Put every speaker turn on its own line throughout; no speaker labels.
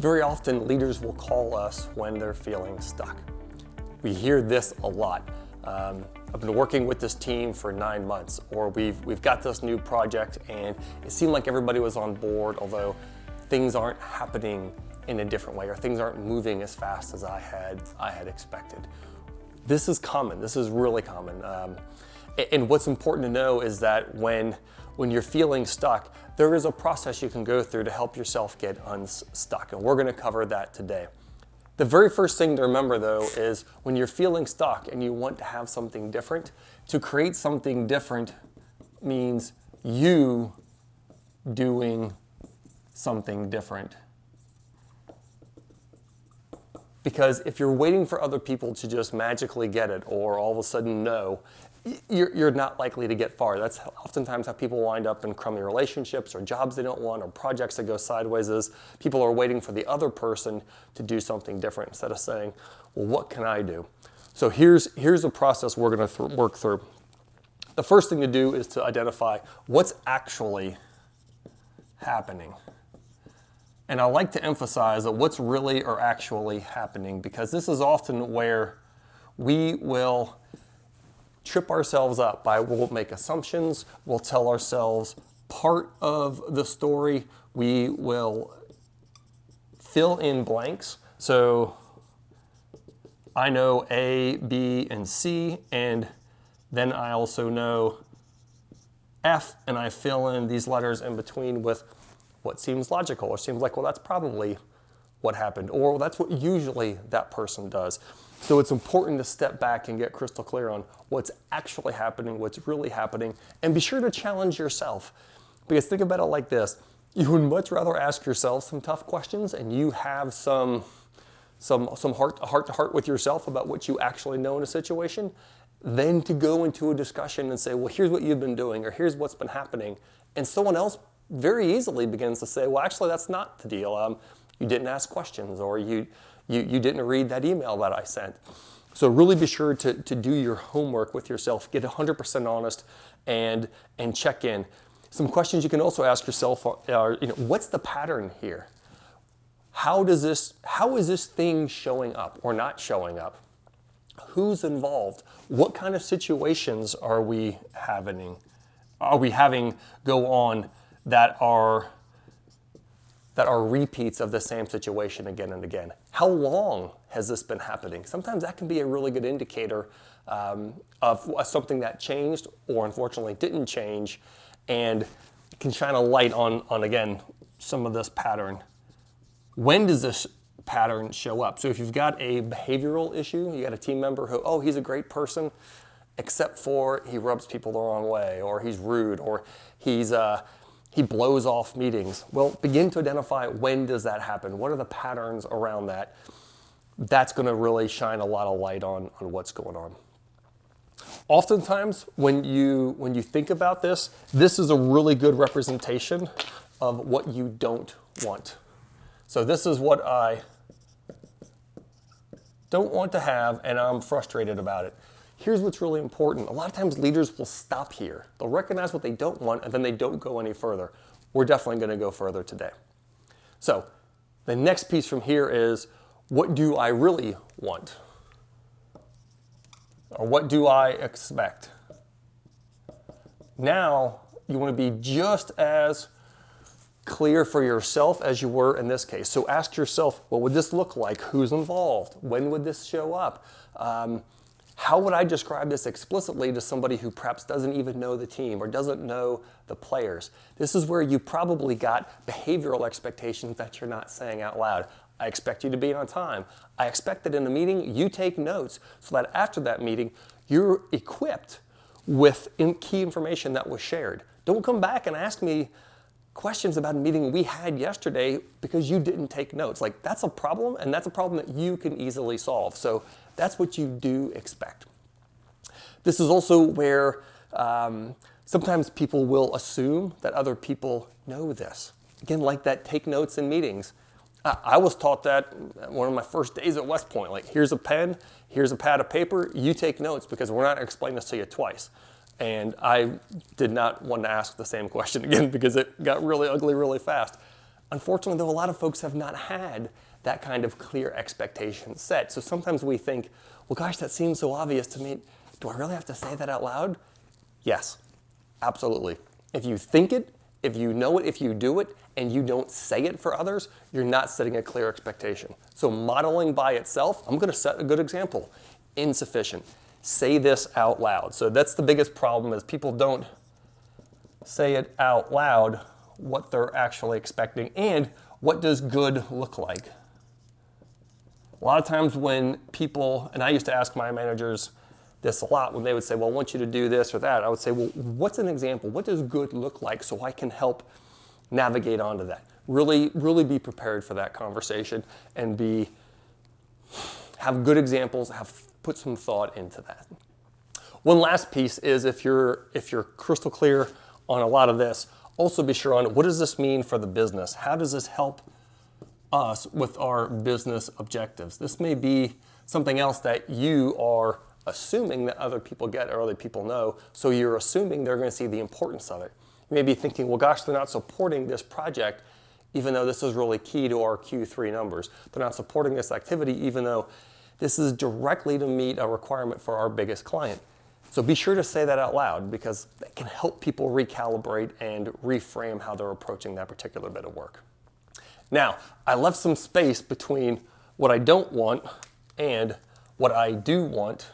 Very often, leaders will call us when they're feeling stuck. We hear this a lot. I've been working with this team for 9 months, or we've got this new project and it seemed like everybody was on board, although things aren't happening in a different way, or things aren't moving as fast as I had expected. This is common. This is really common. And what's important to know is that when you're feeling stuck, there is a process you can go through to help yourself get unstuck, and we're going to cover that today. The very first thing to remember, though, is when you're feeling stuck and you want to have something different, to create something different means you doing something different. Because if you're waiting for other people to just magically get it or all of a sudden know, you're not likely to get far. That's oftentimes how people wind up in crummy relationships or jobs they don't want or projects that go sideways, is people are waiting for the other person to do something different instead of saying, well, what can I do? So here's a process we're going to work through. The first thing to do is to identify what's actually happening. And I like to emphasize that what's really or actually happening, because this is often where we will trip ourselves up we'll make assumptions, we'll tell ourselves part of the story, we will fill in blanks. So I know A, B, and C, and then I also know F, and I fill in these letters in between with what seems logical, or seems like, well, that's probably what happened, or well, that's what usually that person does. So it's important to step back and get crystal clear on what's actually happening, what's really happening, and be sure to challenge yourself. Because think about it like this: you would much rather ask yourself some tough questions and you have some heart-to-heart with yourself about what you actually know in a situation, than to go into a discussion and say, well, here's what you've been doing, or here's what's been happening, and someone else very easily begins to say, well, actually, that's not the deal. You didn't ask questions, or you didn't read that email that I sent. So really be sure to do your homework with yourself, get 100% honest, and check in. Some questions you can also ask yourself are, what's the pattern here? How is this thing showing up or not showing up? Who's involved? What kind of situations are we having go on that are repeats of the same situation again and again? How long has this been happening? Sometimes that can be a really good indicator of something that changed or unfortunately didn't change, and it can shine a light on again, some of this pattern. When does this pattern show up? So if you've got a behavioral issue, you got a team member who, oh, he's a great person, except for he rubs people the wrong way, or he's rude, or he blows off meetings. Well, begin to identify, when does that happen? What are the patterns around that? That's going to really shine a lot of light on what's going on. Oftentimes, when you think about this is a really good representation of what you don't want. So this is what I don't want to have, and I'm frustrated about it. Here's what's really important. A lot of times leaders will stop here. They'll recognize what they don't want, and then they don't go any further. We're definitely going to go further today. So the next piece from here is, what do I really want? Or what do I expect? Now you want to be just as clear for yourself as you were in this case. So ask yourself, what would this look like? Who's involved? When would this show up? How would I describe this explicitly to somebody who perhaps doesn't even know the team or doesn't know the players? This is where you probably got behavioral expectations that you're not saying out loud. I expect you to be on time. I expect that in the meeting you take notes so that after that meeting you're equipped with key information that was shared. Don't come back and ask me questions about a meeting we had yesterday because you didn't take notes. Like, that's a problem, and that's a problem that you can easily solve. So that's what you do expect. This is also where sometimes people will assume that other people know this. Again, like that take notes in meetings. I was taught that one of my first days at West Point. Like, here's a pen, here's a pad of paper, you take notes because we're not going to explain this to you twice. And I did not want to ask the same question again because it got really ugly really fast. Unfortunately, though, a lot of folks have not had that kind of clear expectation set. So sometimes we think, well, gosh, that seems so obvious to me. Do I really have to say that out loud? Yes, absolutely. If you think it, if you know it, if you do it, and you don't say it for others, you're not setting a clear expectation. So modeling by itself, I'm going to set a good example. Insufficient. Say this out loud. So that's the biggest problem, is people don't say it out loud what they're actually expecting, and what does good look like. A lot of times when people, and I used to ask my managers this a lot, when they would say, well, I want you to do this or that, I would say, well, what's an example? What does good look like, so I can help navigate onto that? Really be prepared for that conversation, and have good examples, put some thought into that. One last piece is, if you're crystal clear on a lot of this, also be sure on, what does this mean for the business? How does this help us with our business objectives? This may be something else that you are assuming that other people get or other people know, so you're assuming they're going to see the importance of it. You may be thinking, well, gosh, they're not supporting this project, even though this is really key to our Q3 numbers. They're not supporting this activity, even though this is directly to meet a requirement for our biggest client. So be sure to say that out loud, because that can help people recalibrate and reframe how they're approaching that particular bit of work. Now, I left some space between what I don't want and what I do want.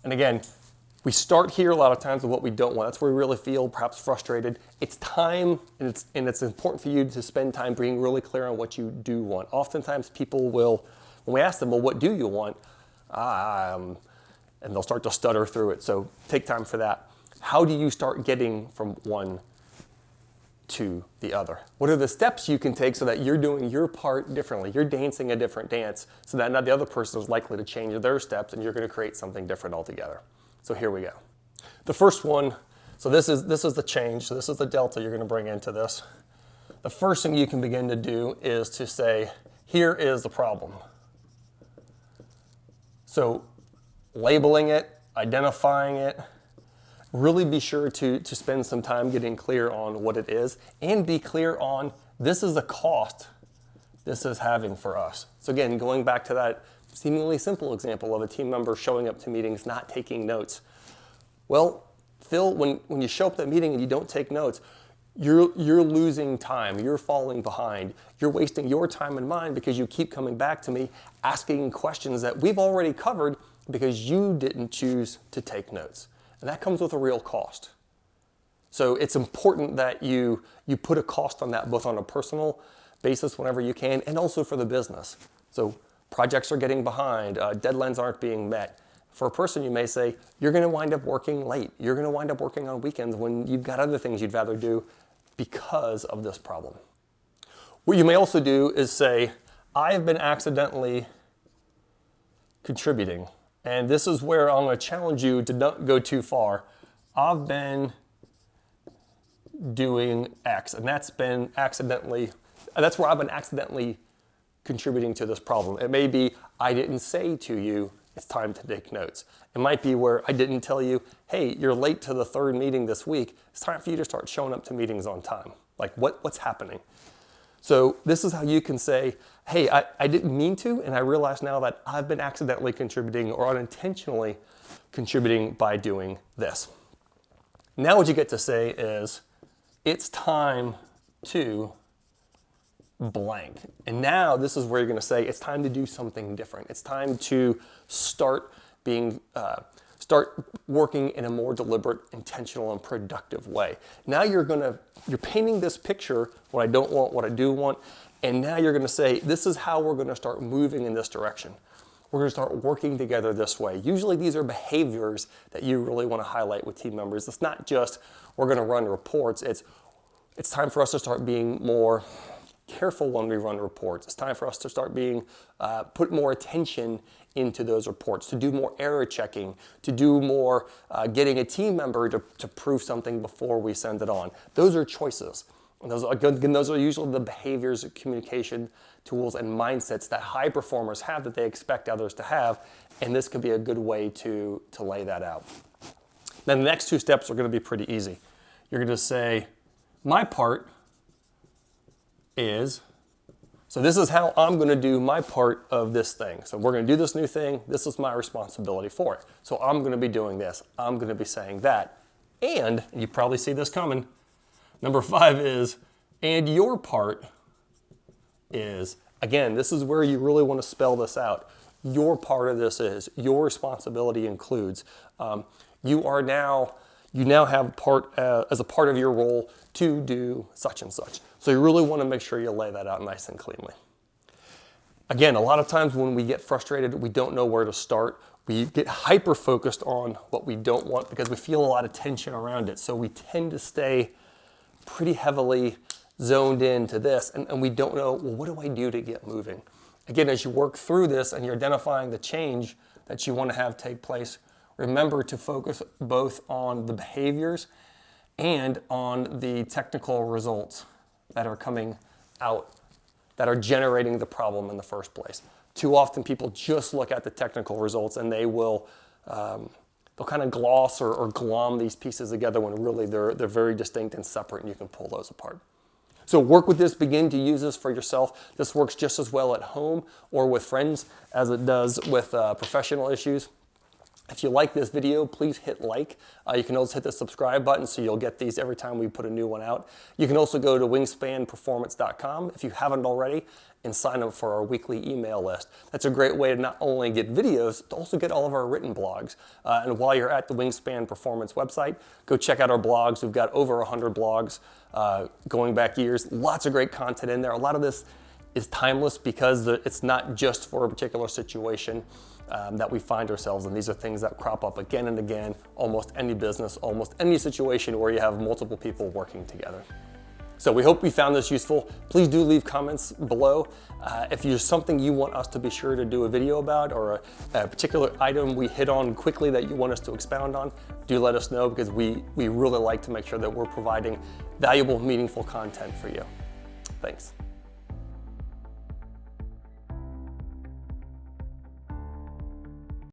And again, we start here a lot of times with what we don't want. That's where we really feel perhaps frustrated. It's time, and it's important for you to spend time being really clear on what you do want. Oftentimes people will, when we ask them, well, what do you want? And they'll start to stutter through it. So take time for that. How do you start getting from one to the other? What are the steps you can take so that you're doing your part differently? You're dancing a different dance, so that now the other person is likely to change their steps, and you're going to create something different altogether. So here we go. The first one, so this is the change. So this is the delta you're going to bring into this. The first thing you can begin to do is to say, here is the problem. So labeling it, identifying it, really be sure to spend some time getting clear on what it is, and be clear on, this is the cost this is having for us. So again, going back to that seemingly simple example of a team member showing up to meetings, not taking notes. Well, Phil, when you show up at that meeting and you don't take notes, you're losing time, you're falling behind, you're wasting your time and mine, because you keep coming back to me asking questions that we've already covered because you didn't choose to take notes. And that comes with a real cost. So it's important that you put a cost on that, both on a personal basis whenever you can, and also for the business. So projects are getting behind, deadlines aren't being met. For a person, you may say, you're going to wind up working late. You're going to wind up working on weekends when you've got other things you'd rather do because of this problem. What you may also do is say, I've been accidentally contributing. And this is where I'm going to challenge you to not go too far. I've been doing X, and that's where I've been accidentally contributing to this problem. It may be, I didn't say to you, it's time to take notes. It might be where I didn't tell you, hey, you're late to the third meeting this week. It's time for you to start showing up to meetings on time. Like, what's happening? So this is how you can say, hey, I didn't mean to, and I realize now that I've been accidentally contributing or unintentionally contributing by doing this. Now what you get to say is, it's time to blank. And now this is where you're going to say, it's time to do something different. It's time to start working in a more deliberate, intentional, and productive way. Now you're painting this picture, what I don't want, what I do want, and now you're going to say, this is how we're going to start moving in this direction. We're going to start working together this way. Usually these are behaviors that you really want to highlight with team members. It's not just, we're going to run reports. It's time for us to start being more careful when we run reports. It's time for us to start put more attention into those reports, to do more error checking, to do more getting a team member to prove something before we send it on. Those are choices. And those are usually the behaviors, communication tools, and mindsets that high performers have that they expect others to have. And this could be a good way to lay that out. Then the next two steps are going to be pretty easy. You're going to say, my part is, so this is how I'm going to do my part of this thing. So we're going to do this new thing. This is my responsibility for it. So I'm going to be doing this. I'm going to be saying that. And you probably see this coming. Number 5 is, and your part is, again, this is where you really want to spell this out. Your part of this is, your responsibility includes, you now have part as a part of your role to do such and such. So you really want to make sure you lay that out nice and cleanly. Again, a lot of times when we get frustrated, we don't know where to start. We get hyper-focused on what we don't want because we feel a lot of tension around it. So we tend to stay pretty heavily zoned into this, and we don't know, well, what do I do to get moving? Again, as you work through this and you're identifying the change that you want to have take place, remember to focus both on the behaviors and on the technical results that are coming out, that are generating the problem in the first place. Too often people just look at the technical results and they will, they'll kind of gloss or glom these pieces together when really they're very distinct and separate, and you can pull those apart. So work with this, begin to use this for yourself. This works just as well at home or with friends as it does with professional issues. If you like this video, please hit like. You can also hit the subscribe button so you'll get these every time we put a new one out. You can also go to wingspanperformance.com if you haven't already and sign up for our weekly email list. That's a great way to not only get videos, to also get all of our written blogs. And while you're at the Wingspan Performance website, go check out our blogs. We've got over 100 blogs going back years. Lots of great content in there. A lot of this is timeless because it's not just for a particular situation that we find ourselves in. These are things that crop up again and again, almost any business, almost any situation where you have multiple people working together. So we hope you found this useful. Please do leave comments below. If there's something you want us to be sure to do a video about, or a particular item we hit on quickly that you want us to expound on, do let us know, because we really like to make sure that we're providing valuable, meaningful content for you. Thanks.